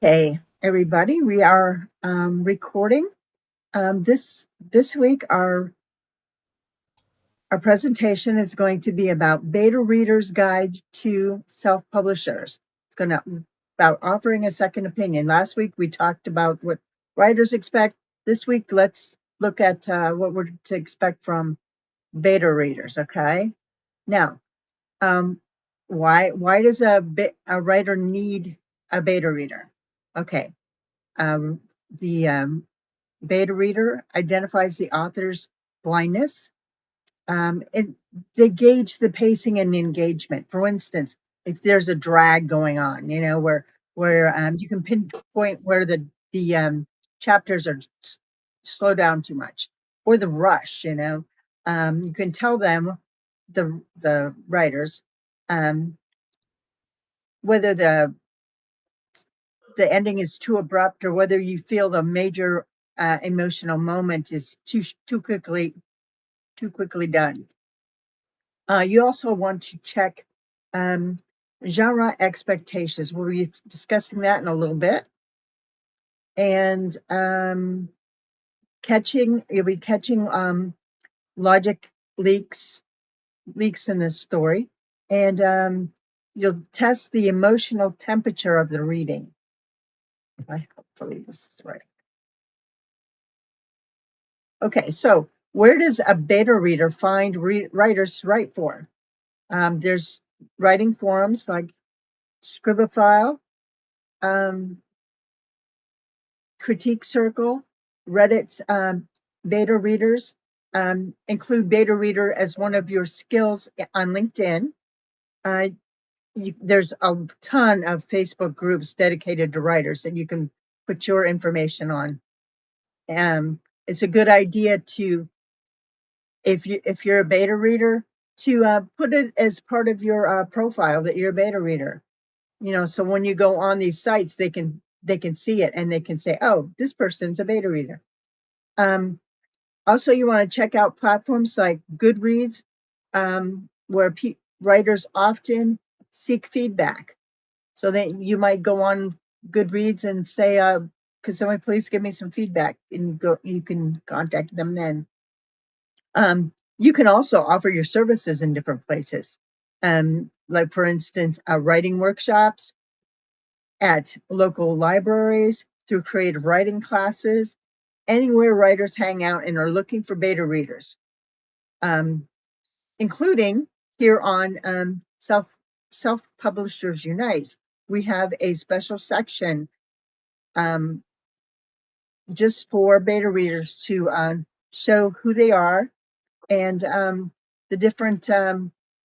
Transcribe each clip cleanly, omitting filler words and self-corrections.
Hey, everybody, we are recording. This week, our presentation is going to be about Beta Reader's Guide to Self-Publishers. It's going to about offering a second opinion. Last week, we talked about what writers expect. This week, let's look at what we're to expect from beta readers. Okay, now, why does a writer need a beta reader? Okay, um, the beta reader identifies the author's blindness. And they gauge the pacing and engagement. For instance, if there's a drag going on, where you can pinpoint where the chapters are slow down too much, or the rush. You can tell them the writers whether the ending is too abrupt or whether you feel the major emotional moment is too quickly done. You also want to check genre expectations. We'll be discussing that in a little bit. And you'll be catching logic leaks in the story, and you'll test the emotional temperature of the reading. Hopefully this is right. Okay, so where does a beta reader find writers to write for? There's writing forums like Scribophile, Critique Circle, Reddit's beta readers. Include beta reader as one of your skills on LinkedIn. There's a ton of Facebook groups dedicated to writers that you can put your information on. It's a good idea to, if you're a beta reader, to put it as part of your profile that you're a beta reader. So when you go on these sites, they can see it and they can say, oh, this person's a beta reader. Also, you want to check out platforms like Goodreads, where writers often seek feedback. So that you might go on Goodreads and say, could someone please give me some feedback? And you can contact them then. You can also offer your services in different places. Like, for instance, writing workshops at local libraries, through creative writing classes, anywhere writers hang out and are looking for beta readers, including here on Self Publishers Unite. We have a special section just for beta readers to show who they are and the different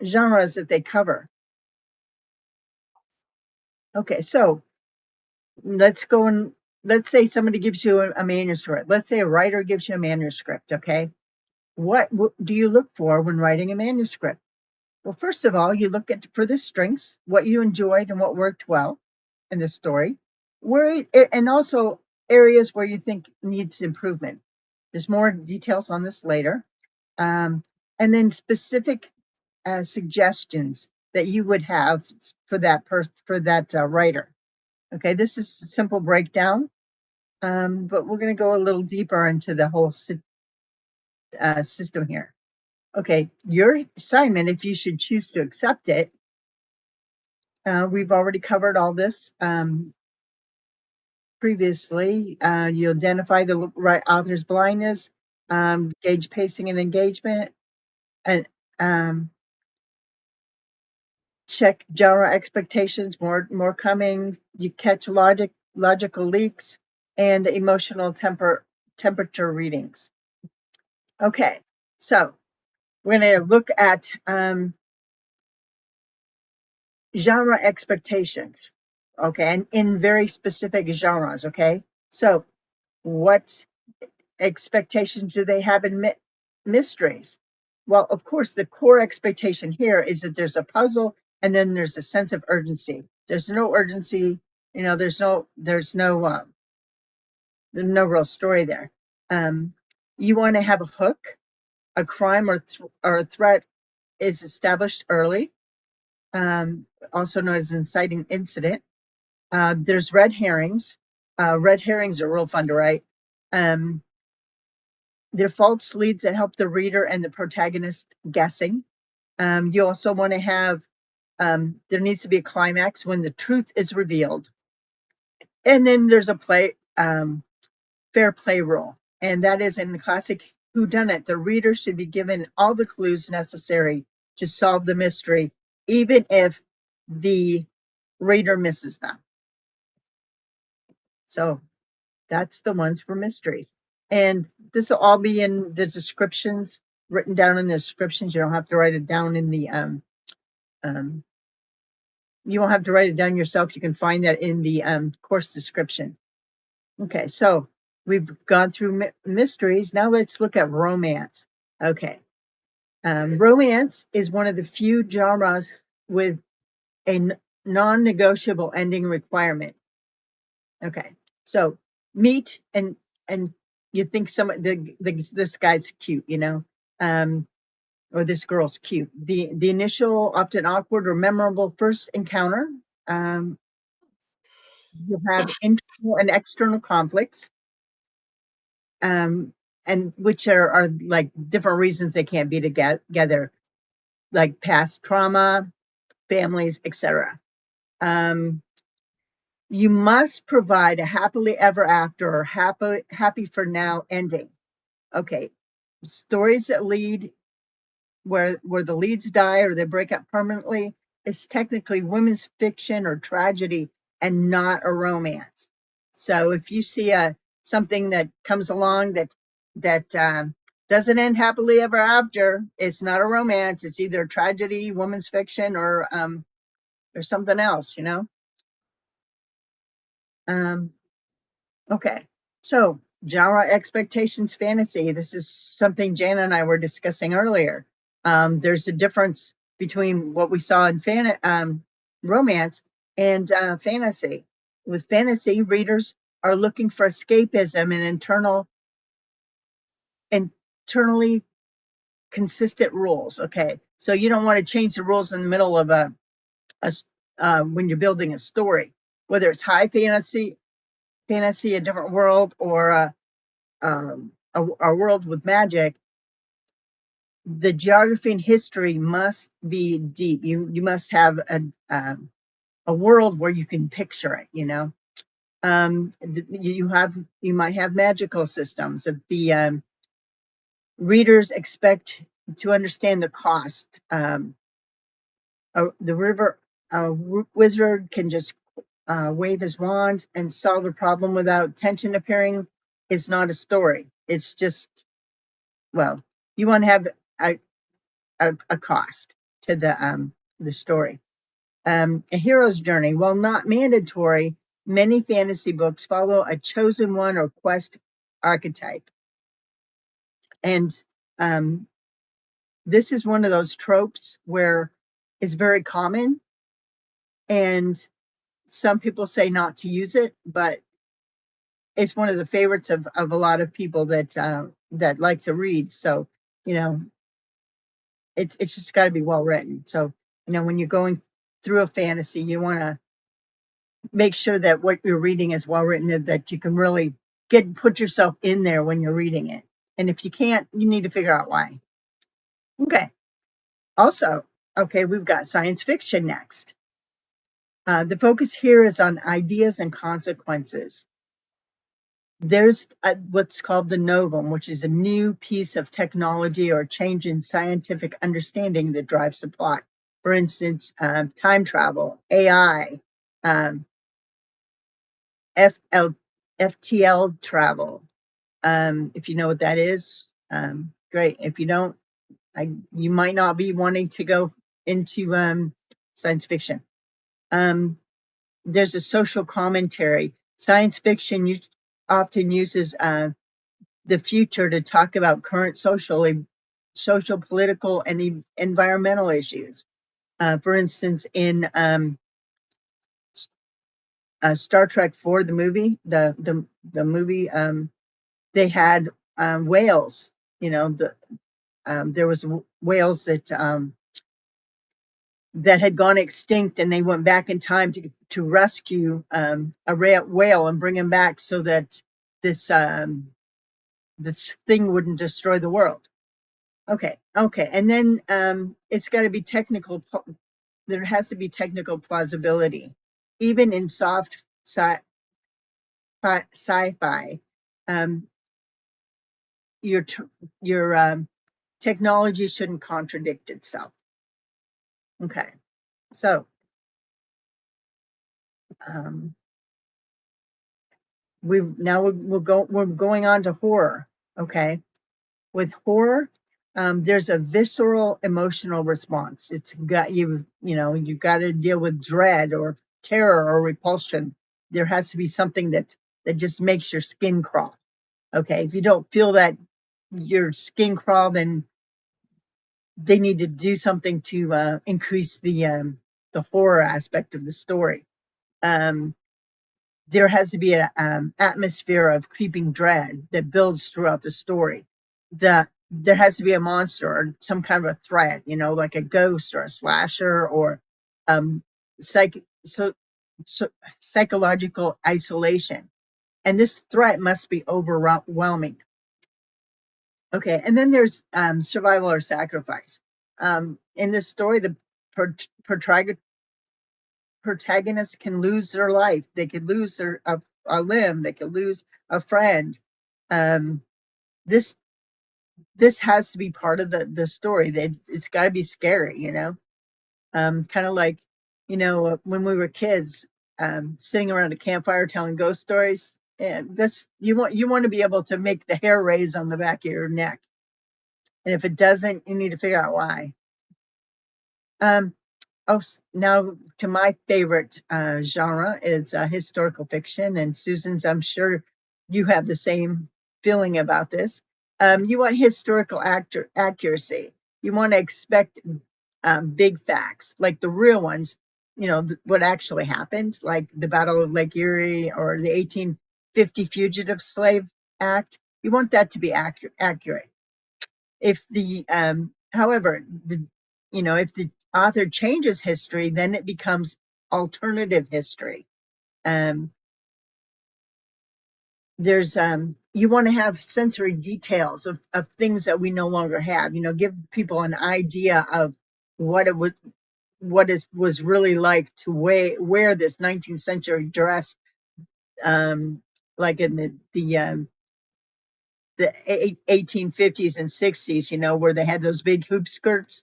genres that they cover. Okay, so let's say somebody gives you a manuscript. Let's say a writer gives you a manuscript, okay? What do you look for when writing a manuscript? Well, first of all, you look for the strengths, what you enjoyed and what worked well in the story, and also areas where you think needs improvement. There's more details on this later. And then specific suggestions that you would have for that writer. Okay, this is a simple breakdown, but we're going to go a little deeper into the whole system here. Okay, your assignment, if you should choose to accept it, we've already covered all this previously. You identify the right author's blindness, gauge pacing and engagement, and check genre expectations. More coming. You catch logical leaks, and emotional temperature readings. Okay, so we're going to look at genre expectations, okay, and in very specific genres, okay? So what expectations do they have in mysteries? Well, of course, the core expectation here is that there's a puzzle and then there's a sense of urgency. There's no urgency, there's no real story there. You want to have a hook. A crime or a threat is established early, also known as inciting incident. There's red herrings. Red herrings are real fun to write. They're false leads that help the reader and the protagonist guessing. You also want to have, there needs to be a climax when the truth is revealed. And then there's a fair play rule. And that is in the classic whodunit, the reader should be given all the clues necessary to solve the mystery, even if the reader misses them. So that's the ones for mysteries. And this will all be in the descriptions, written down in the descriptions. You don't have to write it down in the, you won't have to write it down yourself. You can find that in the course description. Okay, so we've gone through mysteries. Now let's look at romance. Okay. Romance is one of the few genres with a non-negotiable ending requirement. Okay, so meet and you think this guy's cute, you know, or this girl's cute. The initial, often awkward or memorable first encounter. You have internal and external conflicts, and which are like different reasons they can't be together, like past trauma, families, etc. You must provide a happily ever after or happy for now ending. Okay, stories that lead where the leads die or they break up permanently is technically women's fiction or tragedy and not a romance. So if you see something that comes along that doesn't end happily ever after, it's not a romance. It's either tragedy, women's fiction, or something else, you know. Okay, so genre expectations fantasy. This is something Jana and I were discussing earlier. There's a difference between what we saw in romance and fantasy. With fantasy, readers are looking for escapism and internally consistent rules. Okay, so you don't want to change the rules in the middle of when you're building a story, whether it's high fantasy, a different world, or a world with magic. The geography and history must be deep. You must have a world where you can picture it. You know, you might have magical systems. If the readers expect to understand the cost, the river wizard can just wave his wand and solve a problem without tension appearing. It's not a story. It's just, well, you want to have a cost to the story. A hero's journey, while not mandatory, many fantasy books follow a chosen one or quest archetype. And this is one of those tropes where it's very common, and some people say not to use it, but it's one of the favorites of a lot of people that like to read. So, you know, it's just got to be well written. So, you know, when you're going through a fantasy, you want to make sure that what you're reading is well written, that you can really put yourself in there when you're reading it. And if you can't, you need to figure out why. Okay. Also, okay, we've got science fiction next. The focus here is on ideas and consequences. There's what's called the novum, which is a new piece of technology or change in scientific understanding that drives the plot. For instance, time travel, AI, FTL travel. If you know what that is, great. If you don't, you might not be wanting to go into science fiction. There's a social commentary. Science fiction often uses the future to talk about current social, political, and environmental issues. For instance, in Star Trek IV, the movie, the movie, they had whales. You know, there was whales that that had gone extinct, and they went back in time to rescue a whale and bring him back so that this this thing wouldn't destroy the world. Okay, and then it's got to be technical. There has to be technical plausibility, even in soft sci-fi. Um, your technology shouldn't contradict itself. Okay, so we're going on to horror. Okay, with horror, there's a visceral emotional response. It's got you've got to deal with dread or terror or repulsion. There has to be something that just makes your skin crawl. Okay, if you don't feel that your skin crawl, then they need to do something to increase the horror aspect of the story. There has to be an atmosphere of creeping dread that builds throughout the story. There has to be a monster or some kind of a threat, like a ghost or a slasher or psych so psychological isolation, and this threat must be overwhelming. Okay, and then there's survival or sacrifice. In this story, the protagonist can lose their life. They could lose a limb. They could lose a friend. Um, this has to be part of the story. It's got to be scary, kind of like when we were kids, sitting around a campfire telling ghost stories. And this you want to be able to make the hair raise on the back of your neck, and if it doesn't, you need to figure out why. Oh, now to my favorite genre is historical fiction, and Susan's, I'm sure you have the same feeling about this. You want historical accuracy. You want to expect big facts, like the real ones, what actually happened, like the Battle of Lake Erie or the 1850 Fugitive Slave Act. You want that to be accurate. If the however, if the author changes history, then it becomes alternative history. There's you want to have sensory details of things that we no longer have, give people an idea of what it was really like to wear this 19th century dress, like in the 1850s and 60s, where they had those big hoop skirts.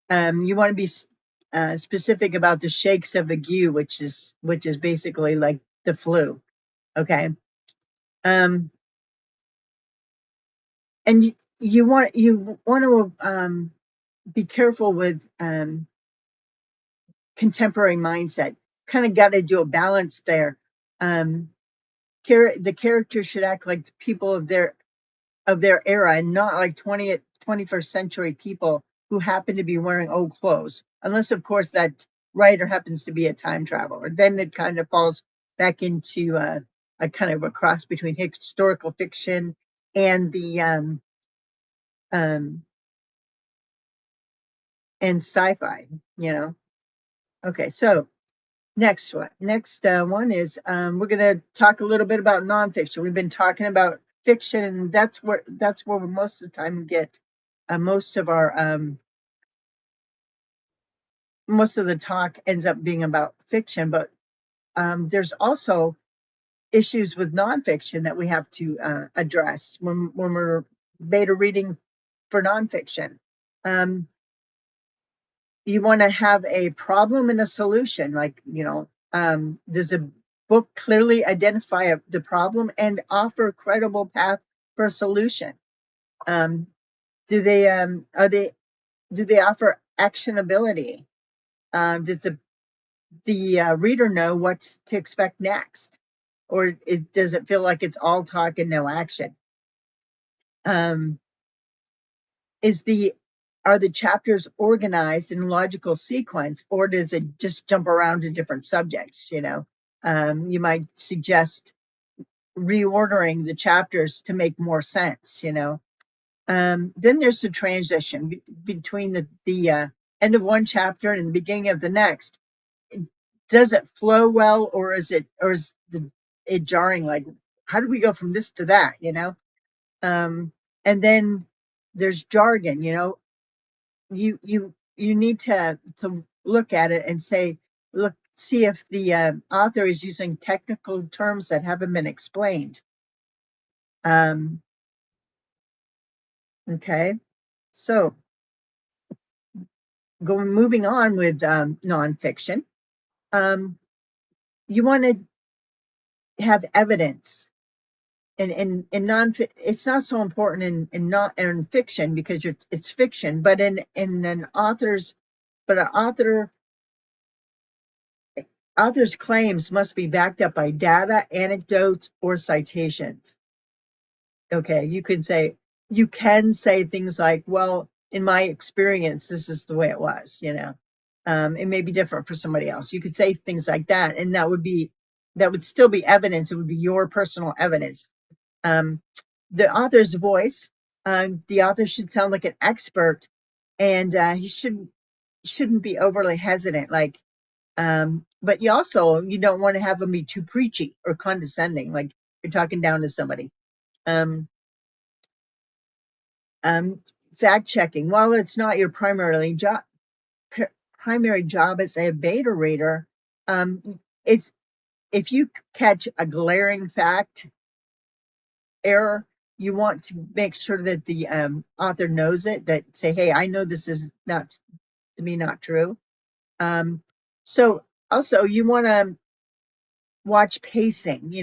You want to be specific about the shakes of ague, which is basically like the flu. Okay. And you want to be careful with contemporary mindset. Kind of got to do a balance there. The characters should act like the people of their era, and not like 21st century people who happen to be wearing old clothes, unless of course that writer happens to be a time traveler. Then it kind of falls back into a kind of a cross between historical fiction and the and sci-fi. Okay, so next one is we're going to talk a little bit about nonfiction. We've been talking about fiction, and that's where we most of the time get most of the talk ends up being about fiction. But there's also issues with nonfiction that we have to address when we're beta reading for nonfiction. You want to have a problem and a solution, like, does a book clearly identify the problem and offer a credible path for a solution? Do they offer actionability? Does the reader know what to expect next, or does it feel like it's all talk and no action? Are the chapters organized in logical sequence, or does it just jump around to different subjects? You might suggest reordering the chapters to make more sense. Then there's the transition between the end of one chapter and the beginning of the next, does it flow well, or is it jarring? Like, how do we go from this to that? And then there's jargon. You need to look at it and see if the author is using technical terms that haven't been explained. Okay, so moving on with nonfiction. You want to have evidence. In it's not so important in fiction because it's fiction, but in an author's claims must be backed up by data, anecdotes, or citations. Okay, you can say things like, well, in my experience, this is the way it was. It may be different for somebody else. You could say things like that, and that would still be evidence. It would be your personal evidence. The author's voice. The author should sound like an expert, and he shouldn't be overly hesitant. But you don't want to have them be too preachy or condescending, like you're talking down to somebody. Fact checking. While it's not your primary job as a beta reader, it's if you catch a glaring fact error, you want to make sure that the author knows it. That say, hey, I know this is not true. So also you want to watch pacing.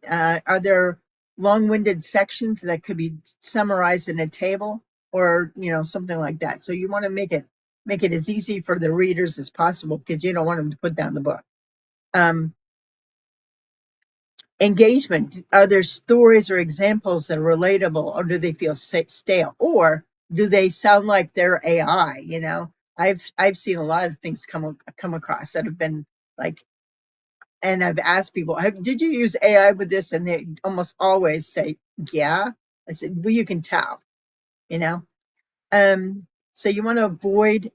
Are there long-winded sections that could be summarized in a table, or something like that? So you want to make it as easy for the readers as possible, because you don't want them to put down the book. Engagement. Are there stories or examples that are relatable, or do they feel stale, or do they sound like they're AI? I've seen a lot of things come across that have been like, and I've asked people, did you use AI with this? And they almost always say, yeah. I said, well, you can tell, so you want to avoid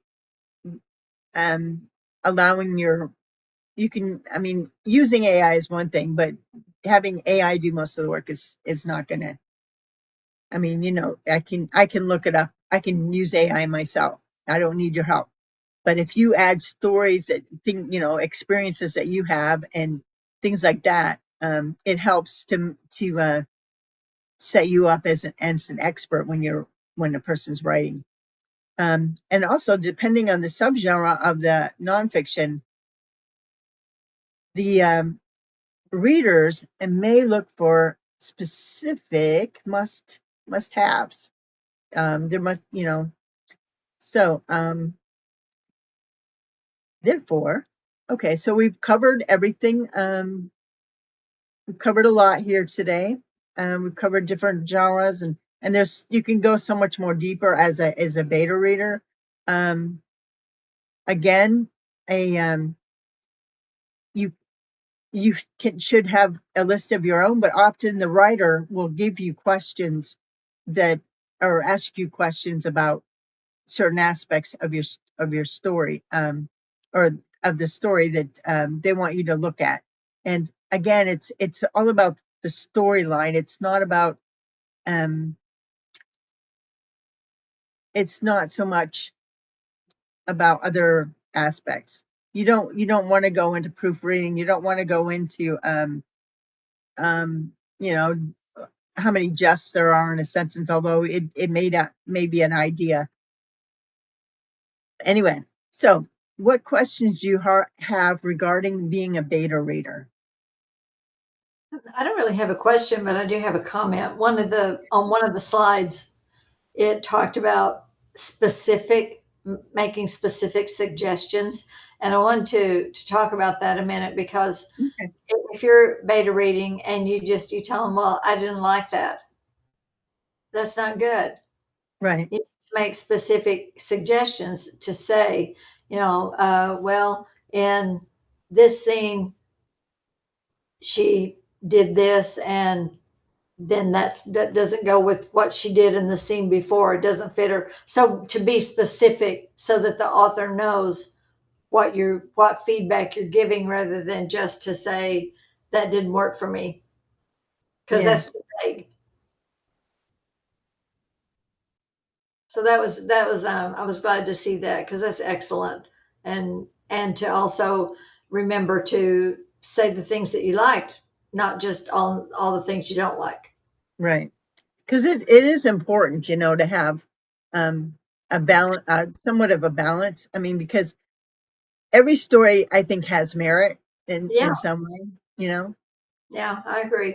allowing using AI is one thing, but having AI do most of the work is not going to, I can look it up. I can use AI myself. I don't need your help. But if you add stories experiences that you have and things like that, it helps to set you up as an expert when a person's writing. And also, depending on the subgenre of the nonfiction, the readers may look for specific must-haves. There must, so therefore, okay, so we've covered everything. We've covered a lot here today. We've covered different genres, and you can go so much more deeper as a beta reader. Again, you should have a list of your own, but often the writer will give you questions or ask you questions about certain aspects of your story, or of the story that they want you to look at. And again, it's all about the storyline. It's not about it's not so much about other aspects. You don't want to go into proofreading. You don't want to go into how many justs there are in a sentence, although it may be an idea. Anyway, so what questions do you have regarding being a beta reader? I don't really have a question, but I do have a comment. On one of the slides, it talked about making specific suggestions. And I want to talk about that a minute, because Okay. if you're beta reading and you tell them, well, I didn't like that, that's not good. Right. You need to make specific suggestions to say, well, in this scene, she did this, and then that doesn't go with what she did in the scene before. It doesn't fit her. So to be specific so that the author knows what feedback you're giving rather than just to say that didn't work for me, because Yeah. that's too vague. So that was I was glad to see that, because that's excellent. And to also remember to say the things that you liked, not just all the things you don't like. Right. Because it is important, to have a balance, somewhat of a balance. I mean, because every story I think has merit Yeah, in some way. yeah, I agree.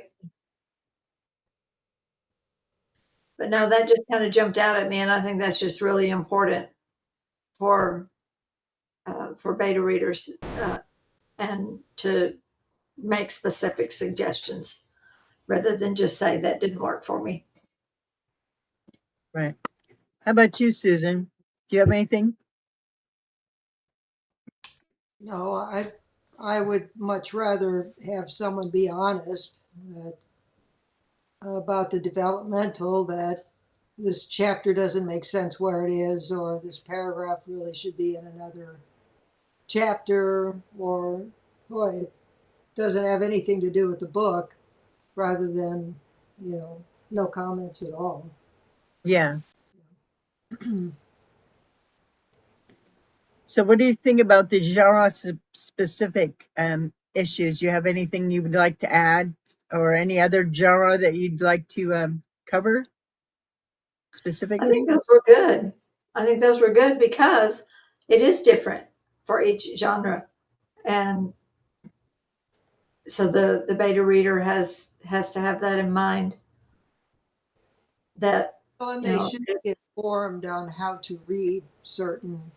But no, that just kind of jumped out at me, and I think that's just really important for beta readers, and to make specific suggestions rather than just say that didn't work for me. Right. How about you, Susan? Do you have anything? No, I would much rather have someone be honest that, about the developmental, that this chapter doesn't make sense where it is, or this paragraph really should be in another chapter, or boy, it doesn't have anything to do with the book, rather than, no comments at all. Yeah. So what do you think about the genre specific issues? You have anything you would like to add, or any other genre that you'd like to cover I specifically? think those were good. I think those were good because it is different for each genre. And so the beta reader has to have that in mind, that, Well, and you they know, should be informed on how to read certain,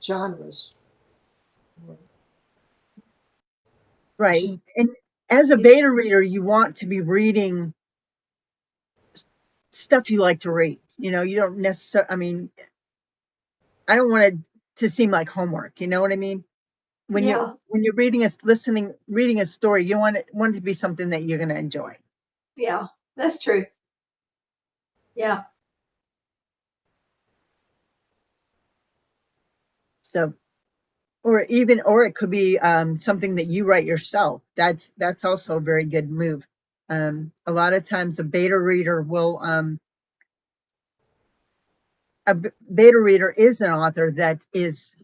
genres. Right. Should And as a beta reader, you want to be reading stuff you like to read. You don't necessarily, I mean, I don't want it to seem like homework, you know what I mean? When you're yeah, when you're reading a story, you want it to be something that you're gonna enjoy. yeah, that's true. Yeah, So, or it could be something that you write yourself. That's also a very good move. A lot of times a beta reader will beta reader is an author that is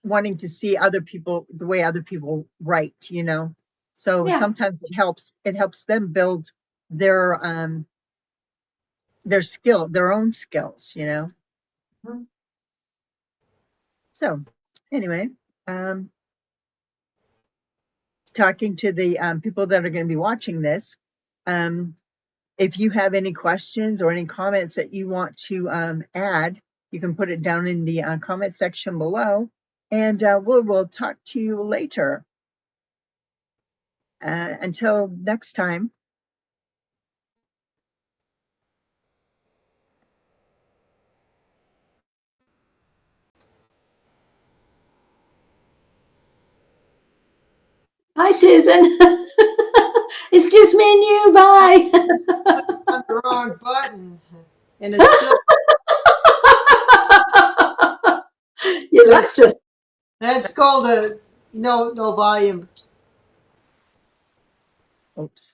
wanting to see the way other people write. So yeah, sometimes it helps them build their their own skills. mhm. So anyway, talking to the people that are going to be watching this, um, if you have any questions or any comments that you want to add, you can put it down in the comment section below, and we'll talk to you later. Until next time. Hi, Susan. It's just me and you. Bye. on the wrong button, and it's still Yeah, that's that's just that's called a no volume. Oops.